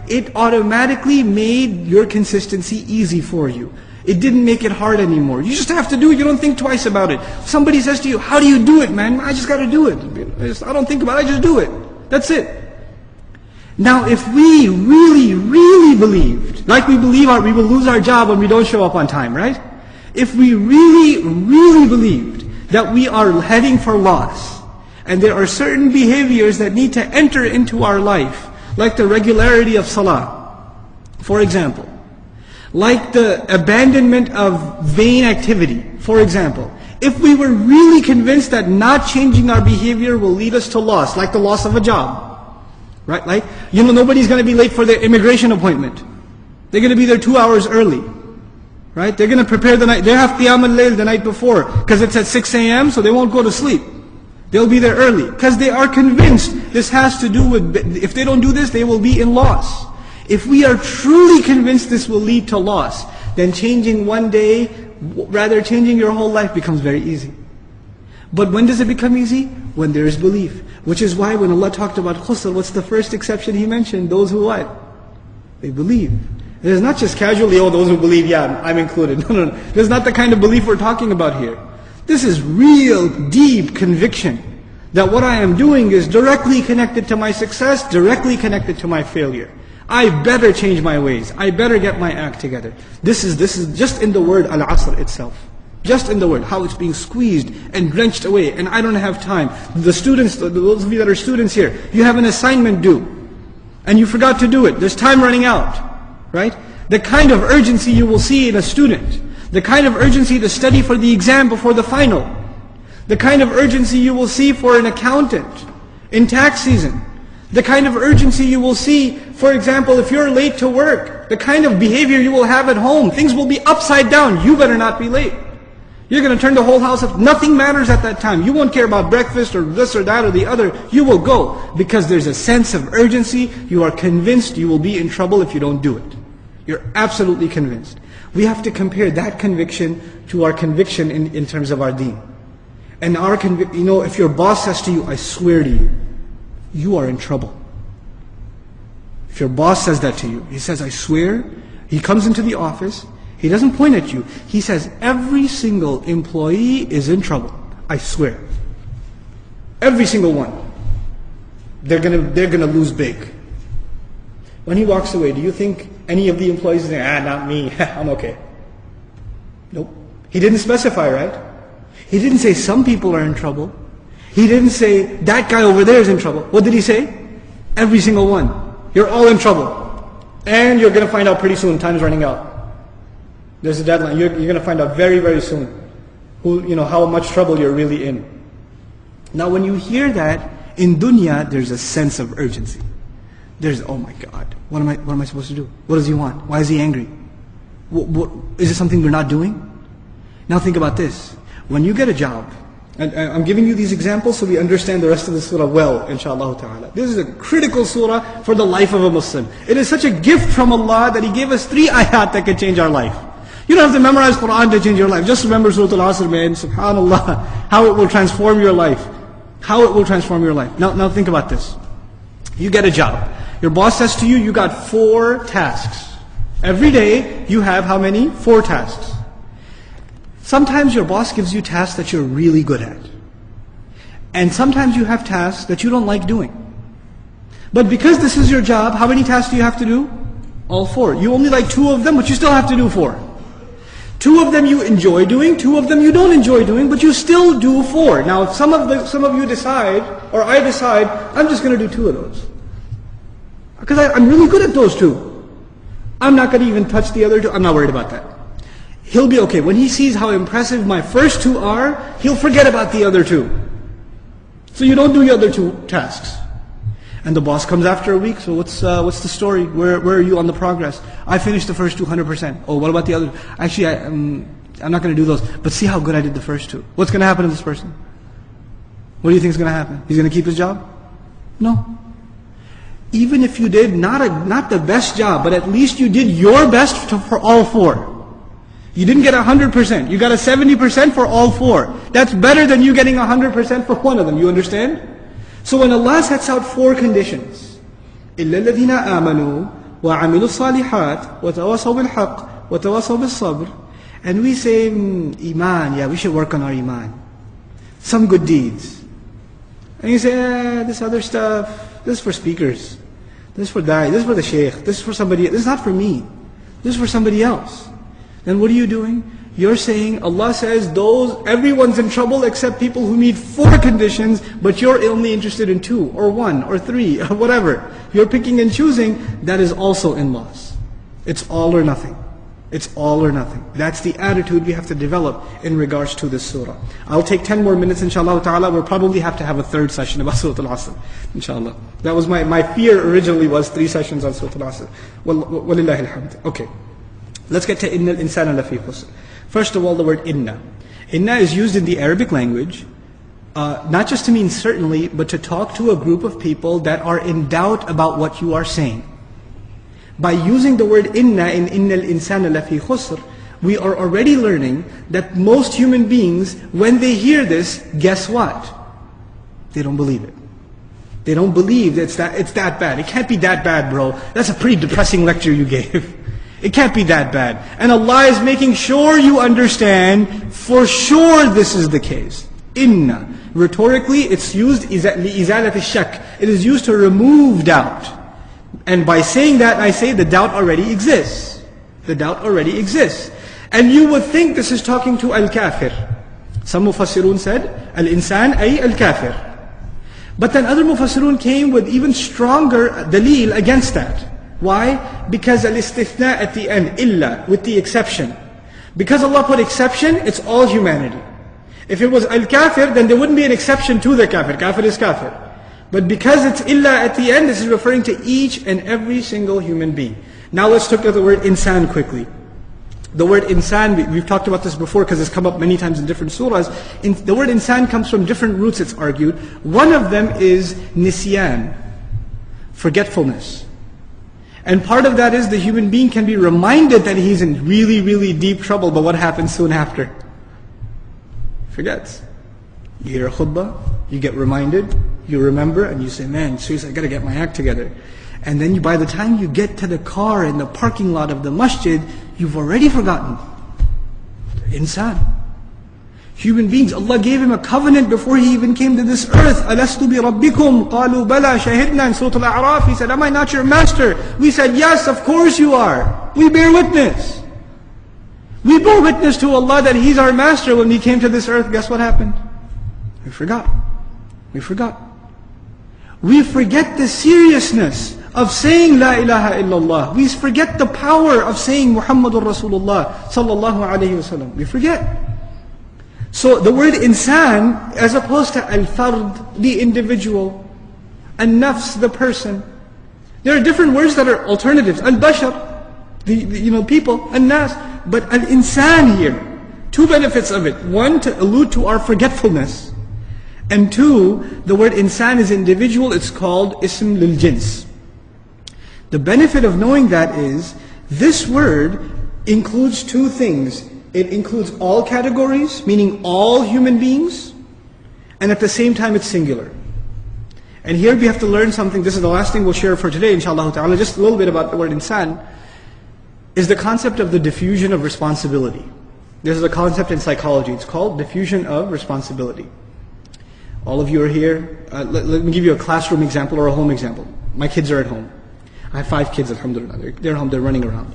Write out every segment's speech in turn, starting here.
it automatically made your consistency easy for you. It didn't make it hard anymore. You just have to do it. You don't think twice about it. Somebody says to you, how do you do it, man? I just got to do it. I don't think about it. I just do it. That's it. Now, if we really, really believed, like we believe we will lose our job when we don't show up on time, right? If we really, really believed that we are heading for loss, and there are certain behaviors that need to enter into our life, like the regularity of salah, for example, like the abandonment of vain activity, for example. If we were really convinced that not changing our behavior will lead us to loss, like the loss of a job, right? Like, nobody's going to be late for their immigration appointment. They're going to be there 2 hours early, right? They're going to prepare the night. They have Qiyam al-Layl the night before, because it's at 6 a.m., so they won't go to sleep. They'll be there early, because they are convinced this has to do with, if they don't do this, they will be in loss. If we are truly convinced this will lead to loss, then changing one day, rather changing your whole life becomes very easy. But when does it become easy? When there is belief. Which is why when Allah talked about khusl, what's the first exception He mentioned? Those who what? They believe. It is not just casually, those who believe, yeah, I'm included. No. This is not the kind of belief we're talking about here. This is real, deep conviction that what I am doing is directly connected to my success, directly connected to my failure. I better change my ways. I better get my act together. This is just in the word al-asr itself. Just in the word, how it's being squeezed and drenched away, and I don't have time. The students, those of you that are students here, you have an assignment due, and you forgot to do it. There's time running out, right? The kind of urgency you will see in a student, the kind of urgency to study for the exam before the final, the kind of urgency you will see for an accountant in tax season, the kind of urgency you will see, for example, if you're late to work, the kind of behavior you will have at home, things will be upside down. You better not be late. You're going to turn the whole house up. Nothing matters at that time. You won't care about breakfast or this or that or the other. You will go because there's a sense of urgency. You are convinced you will be in trouble if you don't do it. You're absolutely convinced. We have to compare that conviction to our conviction in terms of our deen. And our if your boss says to you, I swear to you, you are in trouble. If your boss says that to you, he says, I swear, he comes into the office, he doesn't point at you, he says, every single employee is in trouble. I swear. Every single one. They're gonna lose big. When he walks away, do you think any of the employees say, not me, I'm okay? Nope. He didn't specify, right? He didn't say some people are in trouble. He didn't say, that guy over there is in trouble. What did he say? Every single one. You're all in trouble. And you're going to find out pretty soon, time's running out. There's a deadline. You're going to find out very, very soon how much trouble you're really in. Now when you hear that, in dunya, there's a sense of urgency. There's, oh my God, what am I supposed to do? What does he want? Why is he angry? Is it something we're not doing? Now think about this. When you get a job, and I'm giving you these examples so we understand the rest of the surah well, inshaAllah ta'ala. This is a critical surah for the life of a Muslim. It is such a gift from Allah that He gave us 3 ayat that can change our life. You don't have to memorize Quran to change your life. Just remember Surah Al-Asr, man. SubhanAllah. How it will transform your life. How it will transform your life. Now think about this. You get a job. Your boss says to you, you got 4 tasks. Every day, you have how many? 4 tasks. Sometimes your boss gives you tasks that you're really good at. And sometimes you have tasks that you don't like doing. But because this is your job, how many tasks do you have to do? All 4. You only like 2 of them, but you still have to do 4. 2 of them you enjoy doing, 2 of them you don't enjoy doing, but you still do 4. Now if some of you decide, or I decide, I'm just going to do 2 of those. Because I'm really good at those 2. I'm not going to even touch the other 2. I'm not worried about that. He'll be okay. When he sees how impressive my first 2 are, he'll forget about the other 2. So you don't do the other 2 tasks. And the boss comes after a week, so what's the story? Where are you on the progress? I finished the first 2 100%. Oh, what about the other? Actually, I'm not going to do those. But see how good I did the first 2. What's going to happen to this person? What do you think is going to happen? He's going to keep his job? No. Even if you did not the best job, but at least you did your best for all 4. You didn't get 100%. You got a 70% for all 4. That's better than you getting 100% for one of them. You understand? So when Allah sets out 4 conditions, إِلَّا الَّذِينَ آمَنُوا وَعَمِلُوا الصَّالِحَاتِ وَتَوَاصَوْا بِالْحَقِّ وَتَوَاصَوْا بِالصَّبْرِ. And we say, Iman, yeah, we should work on our Iman. Some good deeds. And you say, this other stuff, this is for speakers. This is for da'i, this is for the shaykh, this is for somebody, this is not for me. This is for somebody else. Then what are you doing? You're saying, Allah says, everyone's in trouble except people who meet 4 conditions, but you're only interested in 2, or 1, or 3, or whatever. You're picking and choosing, that is also in loss. It's all or nothing. It's all or nothing. That's the attitude we have to develop in regards to this surah. I'll take 10 more minutes, inshallah ta'ala. We'll probably have to have a 3rd session about Surah Al-Asr, inshallah. That was my fear originally, was 3 sessions on Surah Al-Asr. Walillahi alhamd. Okay. Let's get to Inna al-insana lafi khusr. First of all, the word inna. Inna is used in the Arabic language, not just to mean certainly, but to talk to a group of people that are in doubt about what you are saying. By using the word inna in Inna al-insana lafi khusr, we are already learning that most human beings, when they hear this, guess what? They don't believe it. They don't believe that it's that bad. It can't be that bad, bro. That's a pretty depressing lecture you gave. It can't be that bad. And Allah is making sure you understand, for sure this is the case. Inna. Rhetorically, it's used لِإِزَالَةِ الشَّكِّ. It is used to remove doubt. And by saying that, I say the doubt already exists. The doubt already exists. And you would think this is talking to al-kafir. Some mufassirun said, al-insan ay al-kafir. But then other mufassirun came with even stronger dalil against that. Why? Because al-istithna at the end, illa, with the exception. Because Allah put exception, it's all humanity. If it was al-kafir, then there wouldn't be an exception to the kafir. Kafir is kafir. But because it's illa at the end, this is referring to each and every single human being. Now let's look at the word insan quickly. The word insan, we've talked about this before because it's come up many times in different surahs. The word insan comes from different roots, it's argued. One of them is nisyan, forgetfulness. And part of that is the human being can be reminded that he's in really, really deep trouble, but what happens soon after? Forgets. You hear a khutbah, you get reminded, you remember, and you say, man, seriously, I got to get my act together. And then by the time you get to the car in the parking lot of the masjid, you've already forgotten. Insan. Human beings, Allah gave him a covenant before he even came to this earth. أَلَسْتُ بِرَبِّكُمْ قَالُوا بَلَى شَهِدْنَا in Surah Al-A'raf. He said, am I not your master? We said, yes, of course you are. We bear witness. We bore witness to Allah that He's our master. When we came to this earth, guess what happened? We forgot. We forgot. We forget the seriousness of saying La ilaha illallah. We forget the power of saying Muhammadur Rasulullah sallallahu alayhi wa sallam. We forget. So the word insan, as opposed to al-fard, the individual, an-nafs, the person. There are different words that are alternatives. Al-bashar, the people, an-nas. But al-insan here, 2 benefits of it. 1, to allude to our forgetfulness. And 2, the word insan is individual, it's called ism lil-jins. The benefit of knowing that is, this word includes 2 things. It includes all categories, meaning all human beings, and at the same time it's singular. And here we have to learn something. This is the last thing we'll share for today, inshallah ta'ala, just a little bit about the word insan, is the concept of the diffusion of responsibility. This is a concept in psychology. It's called diffusion of responsibility. All of you are here. Let me give you a classroom example or a home example. My kids are at home. I have 5 kids, alhamdulillah. They're home, they're running around.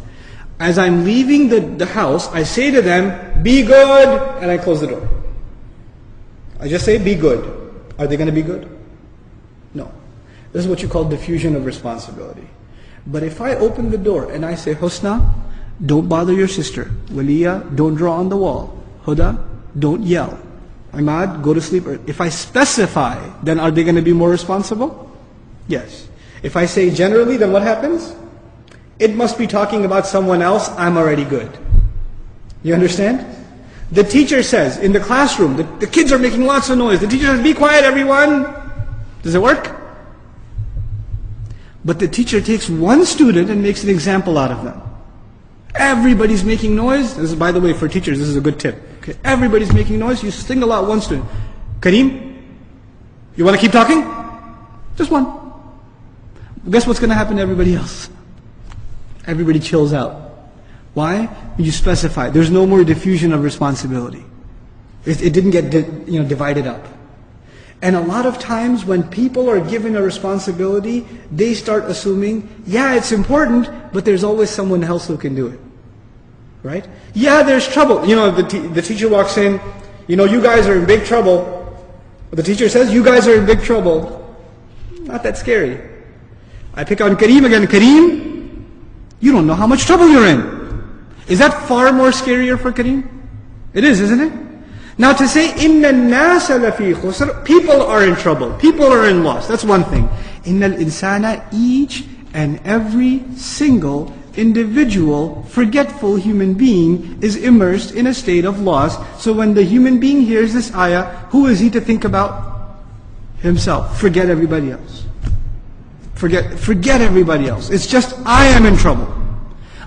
As I'm leaving the house, I say to them, be good, and I close the door. I just say, be good. Are they going to be good? No. This is what you call diffusion of responsibility. But if I open the door and I say, Husna, don't bother your sister. Waliya, don't draw on the wall. Huda, don't yell. Ahmad, go to sleep. If I specify, then are they going to be more responsible? Yes. If I say generally, then what happens? It must be talking about someone else, I'm already good. You understand? The teacher says, in the classroom, the kids are making lots of noise. The teacher says, be quiet everyone. Does it work? But the teacher takes one student and makes an example out of them. Everybody's making noise. This is, by the way, for teachers, this is a good tip. Okay? Everybody's making noise. You single out one student. Kareem, you want to keep talking? Just one. Guess what's going to happen to everybody else? Everybody chills out. Why? You specify. There's no more diffusion of responsibility. It didn't get divided up. And a lot of times when people are given a responsibility, they start assuming, yeah, it's important, but there's always someone else who can do it. Right? Yeah, there's trouble. The teacher walks in, you guys are in big trouble. The teacher says, you guys are in big trouble. Not that scary. I pick on Kareem again. Kareem, you don't know how much trouble you're in. Is that far more scarier for Kareem? It is, isn't it? Now to say, إِنَّ النَّاسَ لَفِي خُسْرٍ, people are in trouble, people are in loss, that's one thing. إِنَّ الْإِنسَانَ, each and every single individual, forgetful human being is immersed in a state of loss. So when the human being hears this ayah, who is he to think about? Himself. Forget everybody else. Forget everybody else. It's just, I am in trouble.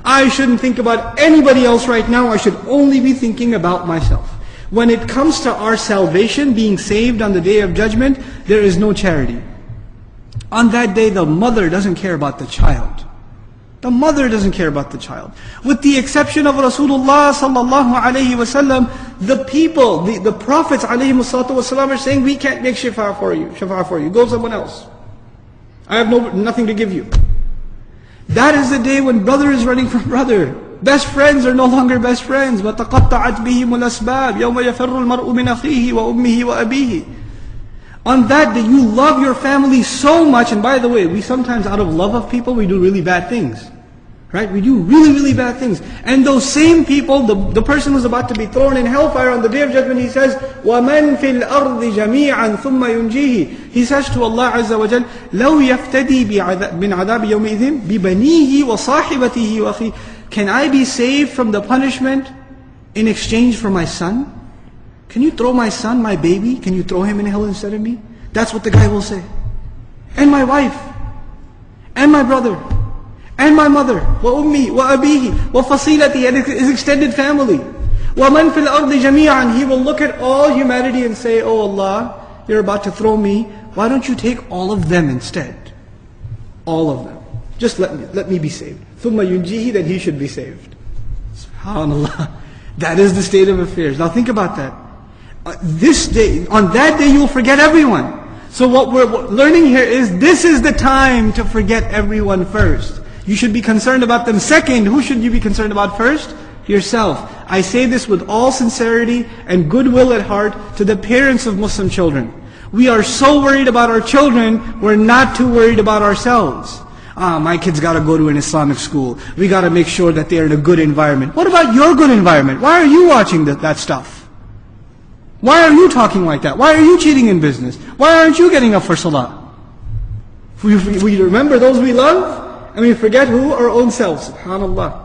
I shouldn't think about anybody else right now, I should only be thinking about myself. When it comes to our salvation, being saved on the Day of Judgment, there is no charity. On that day, the mother doesn't care about the child. The mother doesn't care about the child. With the exception of Rasulullah sallallahu alayhi wasallam, the people, the prophets alayhi wasallam are saying, we can't make shafa'a for you. Go someone else. I have nothing to give you. That is the day when brother is running from brother. Best friends are no longer best friends. وَتَقَطَّعَتْ بِهِمُ الْأَسْبَابِ يَوْمَ يَفِرُّ الْمَرْءُ مِنْ أَخِيهِ وَأُمِّهِ وَأَبِيهِ. On that day, you love your family so much. And by the way, we sometimes, out of love of people, we do really bad things. Right? We do really, really bad things. And those same people, the person who's about to be thrown in hellfire on the Day of Judgment, he says, وَمَنْ فِي الْأَرْضِ جَمِيعًا ثُمَّ يُنْجِيهِ. He says to Allah Azza wa Jal, لَوْ يَفْتَدِي مِنْ عَذَابِ يَوْمِئِذٍ بِبَنِيهِ وَصَاحِبَتِهِ وَأَخِيهِ. Can I be saved from the punishment in exchange for my son? Can you throw my son, my baby, can you throw him in hell instead of me? That's what the guy will say. And my wife, and my brother, and my mother, وَأُمِّهِ وَأَبِيهِ وَفَصِيلَتِهِ, and his extended family. وَمَنْ فِي الْأَرْضِ جَمِيعًا. He will look at all humanity and say, oh Allah, you're about to throw me. Why don't you take all of them instead? All of them. Just let me be saved. ثُمَّ يُنْجِيهِ, that he should be saved. SubhanAllah. That is the state of affairs. Now think about that. This day, on that day, you will forget everyone. So what we're learning here is, this is the time to forget everyone first. You should be concerned about them second. Who should you be concerned about first? Yourself. I say this with all sincerity and goodwill at heart to the parents of Muslim children. We are so worried about our children, we're not too worried about ourselves. My kids got to go to an Islamic school. We got to make sure that they're in a good environment. What about your good environment? Why are you watching that stuff? Why are you talking like that? Why are you cheating in business? Why aren't you getting up for salah? We remember those we love, and we forget who? Our own selves. SubhanAllah.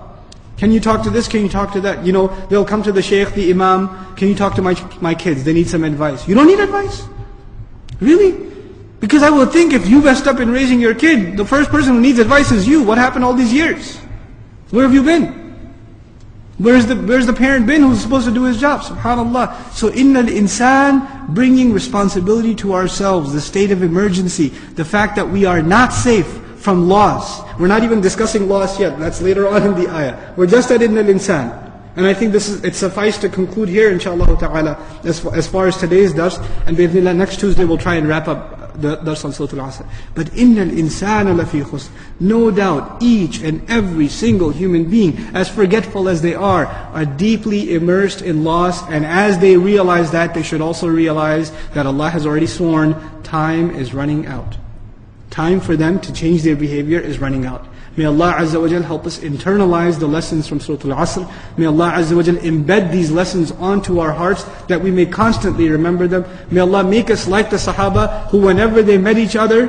Can you talk to this? Can you talk to that? They'll come to the shaykh, the imam. Can you talk to my kids? They need some advice. You don't need advice? Really? Because I would think if you messed up in raising your kid, the first person who needs advice is you. What happened all these years? Where have you been? Where's the parent been who's supposed to do his job? SubhanAllah. So إِنَّ الْإِنسَانِ, bringing responsibility to ourselves, the state of emergency, the fact that we are not safe from loss. We're not even discussing loss yet. That's later on in the ayah. We're just at إِنَّ الْإِنسَانِ. And I think it suffices to conclude here, inshaAllah ta'ala, as far as today's dars. And bi'idhnillah, next Tuesday we'll try and wrap up the dars on Surah Al-Asr. But إِنَّ الْإِنسَانَ لَفِي خُسْرٍ. No doubt, each and every single human being, as forgetful as they are deeply immersed in loss. And as they realize that, they should also realize that Allah has already sworn, time is running out. Time for them to change their behavior is running out. May Allah Azza wa Jal help us internalize the lessons from Surah Al-Asr. May Allah Azza wa Jal embed these lessons onto our hearts, that we may constantly remember them. May Allah make us like the Sahaba, who whenever they met each other,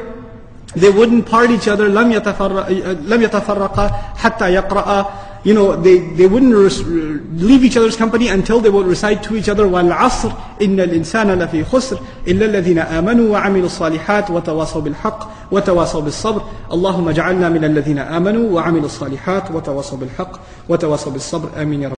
they wouldn't part each other. لَمْ يَتَفَرَّقَا حَتَّى يَقْرَأَ. They wouldn't leave each other's company until they would recite to each other, وَالْعَصْرِ إِنَّ الْإِنسَانَ لَفِي خُسْرٍ إِلَّا الَّذِينَ آمَنُوا وَعَمِلُوا الصَّالِحَاتِ وَتَوَاصَوْا بِالْحَقِّ وَتَوَاصَوْا بِالصَّبْرِ اللهم اجعلنا من الذين آمنوا وعملوا الصالحات وتواصوا بالحق وتواصوا بالصبر آمين يا رب.